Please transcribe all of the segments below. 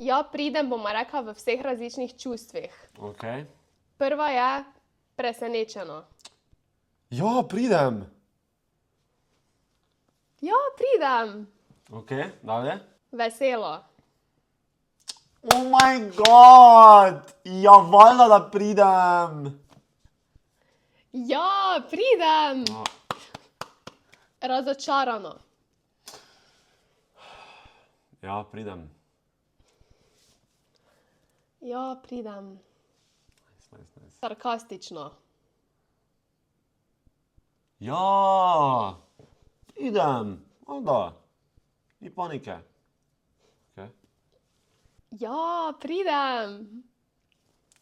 Ja, pridem, bomo rekla, v vseh različnih čustvih. Ok. Prva je presenečeno. Ja, pridem. Ja, pridem. Ok, dalje. Veselo. Oh my god! Ja, valjda, da pridem. Ja, pridem. Ja. Razočarano. Ja, pridem. Ja, pridem. Nice. Sarkastično. Ja, pridem. Valjda. Ni panike. Ok. Ja, pridem.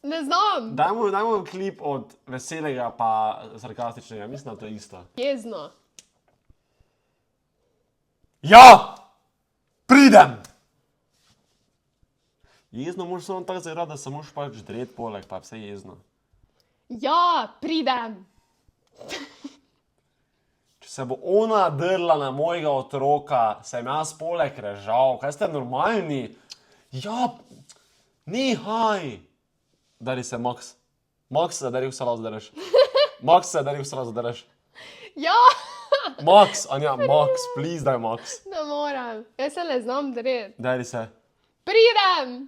Ne znam. Dajmo klip od veselega pa sarkastičnega. Mislim, da to je isto. Jezno. Ja! Pridem! Jezno moraš samo tako zaigrati, da se moraš pač dreti poleg, pa je vse jezno. Ja, pridem. Če se bo ona drla na mojega otroka, sem jaz poleg režal. Kaj ste normalni? Ja, nehaj! Dari se, Max. Max, se dari vse razdereš. Max, se dari vse razdereš. Ja, Max, Anja, Max, please daj Max. ne morem. Jaz se ne znam dreti. Dari se. Pridem.